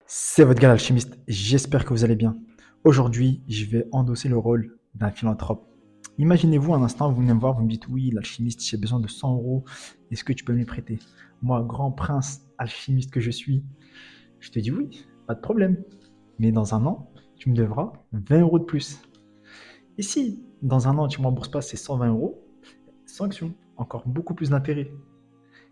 C'est votre gars l'alchimiste, j'espère que vous allez bien. Aujourd'hui, je vais endosser le rôle d'un philanthrope. Imaginez-vous un instant, vous venez me voir, vous me dites oui, l'alchimiste, j'ai besoin de 100 euros, est-ce que tu peux me les prêter? Moi, grand prince alchimiste que je suis, je te dis oui, pas de problème. Mais dans un an, tu me devras 20 euros de plus. Et si dans un an, tu ne me rembourses pas ces 120 euros, sanction, encore beaucoup plus d'intérêt.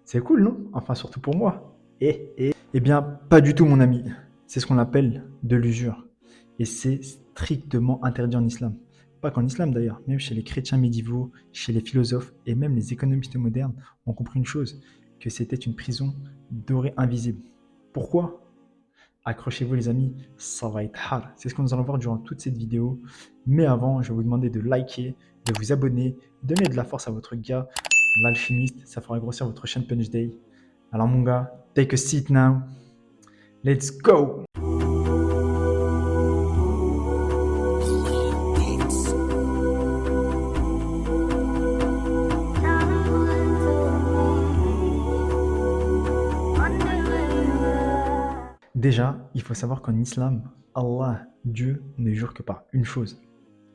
C'est cool, non? Enfin, surtout pour moi. Eh bien, pas du tout, mon ami. C'est ce qu'on appelle de l'usure. Et c'est strictement interdit en islam. Pas qu'en islam d'ailleurs, même chez les chrétiens médiévaux, chez les philosophes et même les économistes modernes ont compris une chose, que c'était une prison dorée invisible. Pourquoi? Accrochez-vous les amis, ça va être hard. C'est ce que nous allons voir durant toute cette vidéo. Mais avant, je vais vous demander de liker, de vous abonner, donner de la force à votre gars, l'alchimiste. Ça fera grossir votre chaîne Punch Day. Alors mon gars, take a seat now. Let's go! Déjà, il faut savoir qu'en islam, Allah, Dieu, ne jure que par une chose.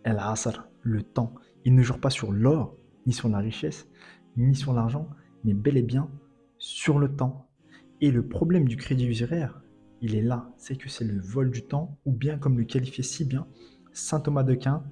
El-Asr, le temps. Il ne jure pas sur l'or, ni sur la richesse, ni sur l'argent, mais bel et bien sur le temps. Et le problème du crédit usuраire, il est là, c'est que c'est le vol du temps, ou bien comme le qualifiait si bien saint Thomas d'Aquin,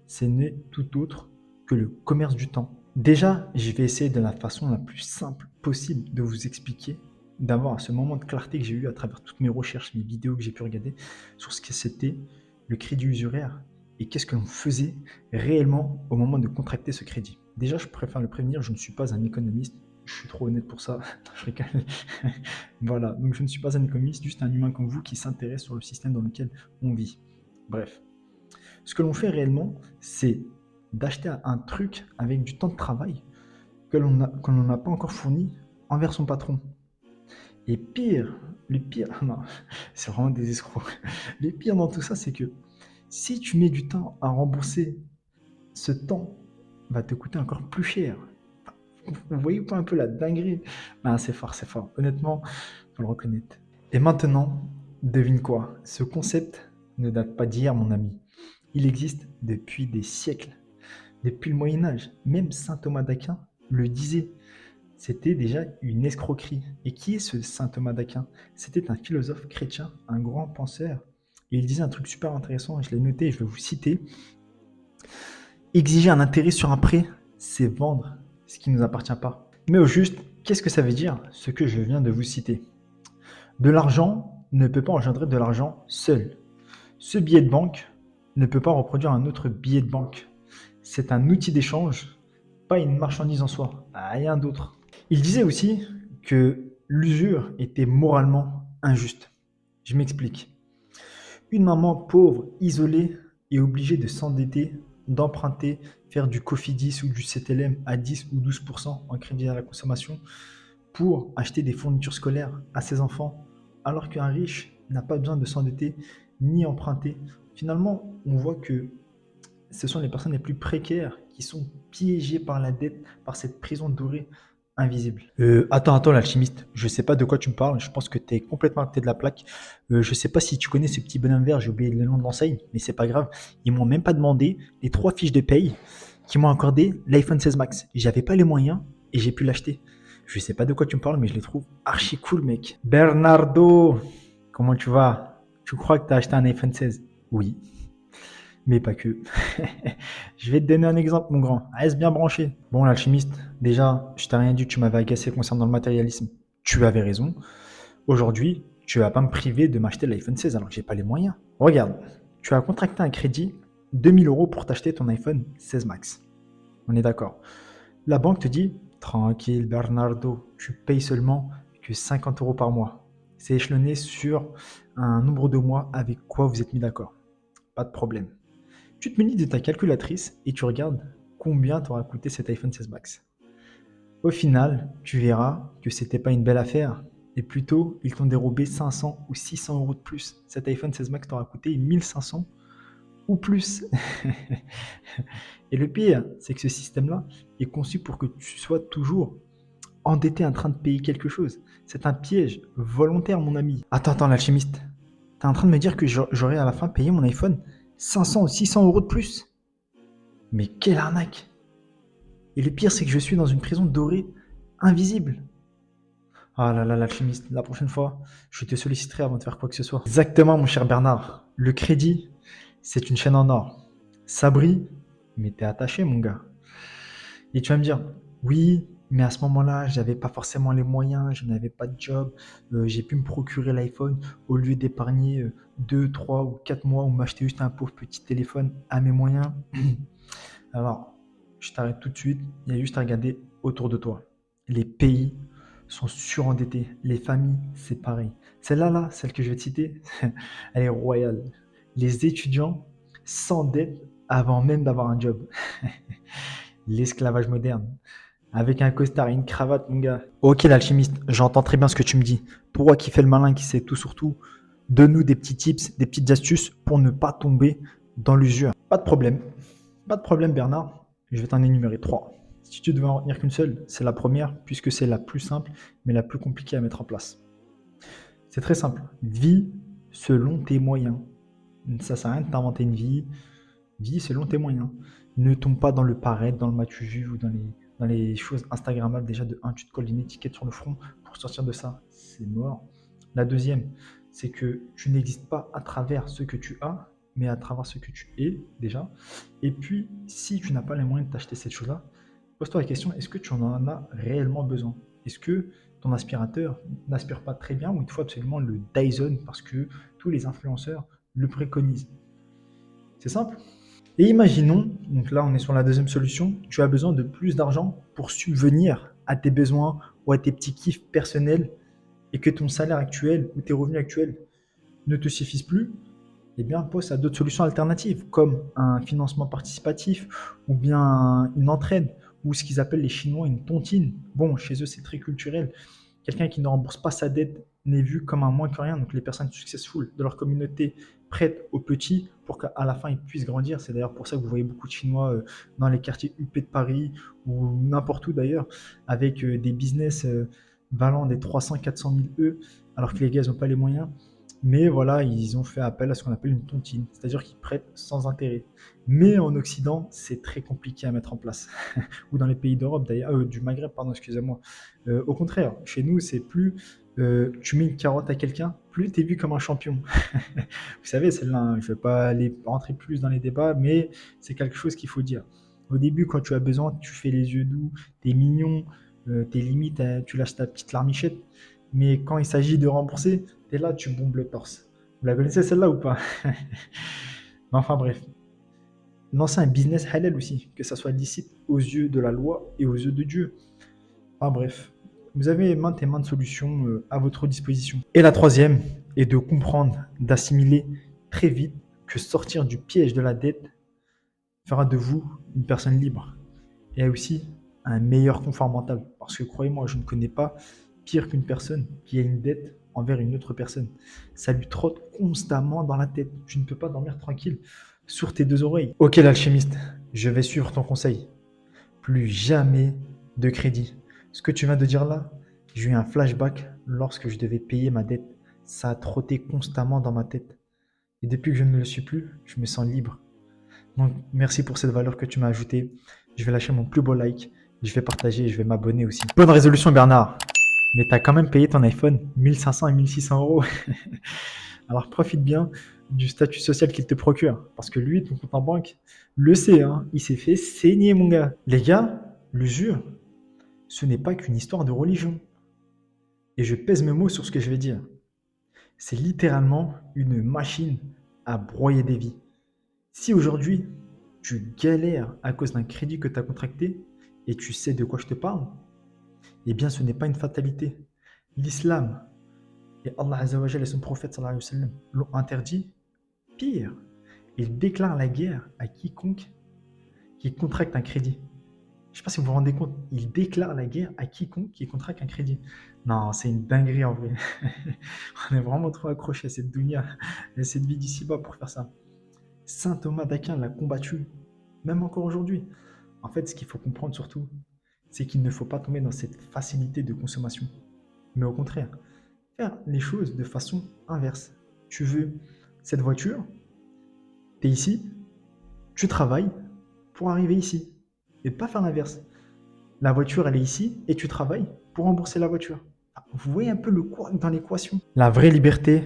ce n'est tout autre que le commerce du temps. Déjà, je vais essayer de la façon la plus simple possible de vous expliquer, d'avoir ce moment de clarté que j'ai eu à travers toutes mes recherches, mes vidéos que j'ai pu regarder sur ce que c'était le crédit usuraire et qu'est-ce que l'on faisait réellement au moment de contracter ce crédit. Déjà, je préfère le prévenir, je ne suis pas un économiste, je suis trop honnête pour ça. Je rigole. Voilà, donc je ne suis pas un économiste, juste un humain comme vous qui s'intéresse sur le système dans lequel on vit. Bref, ce que l'on fait réellement, c'est d'acheter un truc avec du temps de travail que l'on n'a pas encore fourni envers son patron. Et pire, le pire, non, c'est vraiment des escrocs. Le pire dans tout ça, c'est que si tu mets du temps à rembourser, ce temps va te coûter encore plus cher. Vous voyez pas un peu la dinguerie? Ah, c'est fort, c'est fort. Honnêtement, faut le reconnaître. Et maintenant, devine quoi? Ce concept ne date pas d'hier, mon ami. Il existe depuis des siècles, depuis le Moyen Âge. Même saint Thomas d'Aquin le disait. C'était déjà une escroquerie. Et qui est ce saint Thomas d'Aquin? C'était un philosophe chrétien, un grand penseur. Et il disait un truc super intéressant, je l'ai noté et je vais vous citer. Exiger un intérêt sur un prêt, c'est vendre ce qui ne nous appartient pas. Mais au juste, qu'est-ce que ça veut dire, ce que je viens de vous citer? De l'argent ne peut pas engendrer de l'argent seul. Ce billet de banque ne peut pas reproduire un autre billet de banque. C'est un outil d'échange, pas une marchandise en soi, rien d'autre. Il disait aussi que l'usure était moralement injuste. Je m'explique. Une maman pauvre, isolée, est obligée de s'endetter, d'emprunter, faire du Cofidis ou du CTLM à 10 ou 12% en crédit à la consommation pour acheter des fournitures scolaires à ses enfants, alors qu'un riche n'a pas besoin de s'endetter ni emprunter. Finalement, on voit que ce sont les personnes les plus précaires qui sont piégées par la dette, par cette prison dorée invisible. Attends, l'alchimiste, je sais pas de quoi tu me parles, je pense que tu es complètement à côté de la plaque. Je sais pas si tu connais ces petits bonhommes verts, j'ai oublié le nom de l'enseigne, mais c'est pas grave. Ils m'ont même pas demandé les 3 fiches de paye qui m'ont accordé l'iPhone 16 Max. J'avais pas les moyens et j'ai pu l'acheter. Je sais pas de quoi tu me parles, mais je les trouve archi cool, mec. Bernardo, comment tu vas? Tu crois que tu as acheté un iPhone 16? Oui, mais pas que. Je vais te donner un exemple, mon grand. Reste bien branché. Bon, l'alchimiste, déjà, je t'ai rien dit, tu m'avais agacé concernant le matérialisme. Tu avais raison. Aujourd'hui, tu vas pas me priver de m'acheter l'iPhone 16 alors que j'ai pas les moyens. Regarde, tu as contracté un crédit 2000 euros pour t'acheter ton iPhone 16 Max. On est d'accord. La banque te dit, tranquille Bernardo, tu payes seulement que 50 euros par mois. C'est échelonné sur un nombre de mois avec quoi vous êtes mis d'accord. Pas de problème. Tu te munis de ta calculatrice et tu regardes combien t'aura coûté cet iPhone 16 Max. Au final, tu verras que c'était pas une belle affaire et plutôt ils t'ont dérobé 500 ou 600 euros de plus. Cet iPhone 16 Max t'aura coûté 1500 ou plus. Et le pire, c'est que ce système-là est conçu pour que tu sois toujours endetté en train de payer quelque chose. C'est un piège volontaire, mon ami. Attends, l'alchimiste. T'es en train de me dire que j'aurais à la fin payé mon iPhone 500 ou 600 euros de plus? Mais quelle arnaque! Et le pire, c'est que je suis dans une prison dorée invisible. Ah là là, l'alchimiste, la prochaine fois, je te solliciterai avant de faire quoi que ce soit. Exactement, mon cher Bernard. Le crédit, c'est une chaîne en or. Ça brille, mais t'es attaché, mon gars. Et tu vas me dire, oui, mais à ce moment-là, j'avais pas forcément les moyens, je n'avais pas de job, j'ai pu me procurer l'iPhone au lieu d'épargner 2, 3 ou 4 mois ou m'acheter juste un pauvre petit téléphone à mes moyens. Alors, je t'arrête tout de suite, il y a juste à regarder autour de toi. Les pays sont surendettés, les familles, c'est pareil. Celle-là, là, celle que je vais te citer, elle est royale. Les étudiants s'endettent avant même d'avoir un job. L'esclavage moderne. Avec un costard et une cravate, mon gars. Ok, l'alchimiste, j'entends très bien ce que tu me dis. Toi qui fais le malin, qui sait tout sur tout, donne-nous des petits tips, des petites astuces pour ne pas tomber dans l'usure. Pas de problème. Pas de problème, Bernard. Je vais t'en énumérer trois. Si tu devais en retenir qu'une seule, c'est la première, puisque c'est la plus simple, mais la plus compliquée à mettre en place. C'est très simple. Vis selon tes moyens. Ça sert à rien de t'inventer une vie. Vis selon tes moyens. Ne tombe pas dans le paraître, dans le matu vu ou dans les choses Instagrammables. Déjà, de un, tu te colles une étiquette sur le front pour sortir de ça. C'est mort. La deuxième, c'est que tu n'existes pas à travers ce que tu as, mais à travers ce que tu es déjà. Et puis, si tu n'as pas les moyens de t'acheter cette chose-là, pose-toi la question, est-ce que tu en as réellement besoin? Est-ce que ton aspirateur n'aspire pas très bien ou il te faut absolument le Dyson parce que tous les influenceurs le préconisent? C'est simple. Et imaginons, donc là on est sur la deuxième solution, tu as besoin de plus d'argent pour subvenir à tes besoins ou à tes petits kiffs personnels et que ton salaire actuel ou tes revenus actuels ne te suffisent plus, eh bien pense à d'autres solutions alternatives comme un financement participatif ou bien une entraide ou ce qu'ils appellent les Chinois une tontine. Bon, chez eux c'est très culturel. Quelqu'un qui ne rembourse pas sa dette n'est vu comme un moins que rien. Donc les personnes successful de leur communauté prêtent aux petits pour qu'à la fin ils puissent grandir. C'est d'ailleurs pour ça que vous voyez beaucoup de Chinois dans les quartiers huppés de Paris ou n'importe où d'ailleurs, avec des business valant des 300-400 000 E, alors que les gars n'ont pas les moyens. Mais voilà, ils ont fait appel à ce qu'on appelle une tontine, c'est-à-dire qu'ils prêtent sans intérêt. Mais en Occident, c'est très compliqué à mettre en place. Ou dans les pays d'Europe, d'ailleurs, du Maghreb, pardon, excusez-moi. Au contraire, chez nous, c'est plus tu mets une carotte à quelqu'un, plus tu es vu comme un champion. Vous savez, celle-là, hein, je ne vais pas aller rentrer plus dans les débats, mais c'est quelque chose qu'il faut dire. Au début, quand tu as besoin, tu fais les yeux doux, tu es mignon, t'es limite, tu lâches ta petite larmichette. Mais quand il s'agit de rembourser, tu es là, tu bombes le torse. Vous la connaissez celle-là ou pas? Mais enfin bref, lancer un business halal aussi, que ça soit licite aux yeux de la loi et aux yeux de Dieu. Enfin bref, vous avez maintes et maintes solutions à votre disposition. Et la troisième est de comprendre, d'assimiler très vite que sortir du piège de la dette fera de vous une personne libre et aussi un meilleur confort mental. Parce que croyez-moi, je ne connais pas pire qu'une personne qui a une dette envers une autre personne. Ça lui trotte constamment dans la tête. Tu ne peux pas dormir tranquille sur tes deux oreilles. Ok l'alchimiste, je vais suivre ton conseil. Plus jamais de crédit. Ce que tu viens de dire là, j'ai eu un flashback lorsque je devais payer ma dette. Ça a trotté constamment dans ma tête. Et depuis que je ne le suis plus, je me sens libre. Donc, merci pour cette valeur que tu m'as ajoutée. Je vais lâcher mon plus beau like, je vais partager et je vais m'abonner aussi. Bonne résolution, Bernard. Mais tu as quand même payé ton iPhone 1500 et 1600 euros. Alors, profite bien du statut social qu'il te procure. Parce que lui, ton compte en banque, le sait, hein, il s'est fait saigner, mon gars. Les gars, l'usure, ce n'est pas qu'une histoire de religion. Et je pèse mes mots sur ce que je vais dire. C'est littéralement une machine à broyer des vies. Si aujourd'hui, tu galères à cause d'un crédit que tu as contracté et tu sais de quoi je te parle, eh bien ce n'est pas une fatalité. L'islam et Allah Azzawajal et son prophète sallallahu alayhi wa sallam l'ont interdit. Pire, il déclare la guerre à quiconque qui contracte un crédit. Je ne sais pas si vous vous rendez compte, il déclare la guerre à quiconque qui contracte un crédit. Non, c'est une dinguerie en vrai. On est vraiment trop accroché à cette dunya, à cette vie d'ici-bas pour faire ça. Saint Thomas d'Aquin l'a combattu, même encore aujourd'hui. En fait, ce qu'il faut comprendre surtout, c'est qu'il ne faut pas tomber dans cette facilité de consommation. Mais au contraire, faire les choses de façon inverse. Tu veux cette voiture, tu es ici, tu travailles pour arriver ici. Et pas faire l'inverse. La voiture, elle est ici et tu travailles pour rembourser la voiture. Vous voyez un peu le couac dans l'équation. La vraie liberté,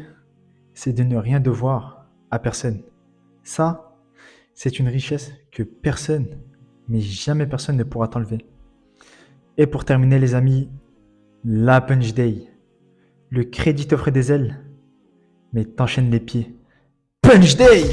c'est de ne rien devoir à personne. Ça, c'est une richesse que personne, mais jamais personne ne pourra t'enlever. Et pour terminer, les amis, la punch day. Le crédit t'offre des ailes, mais t'enchaînes les pieds. Punch day!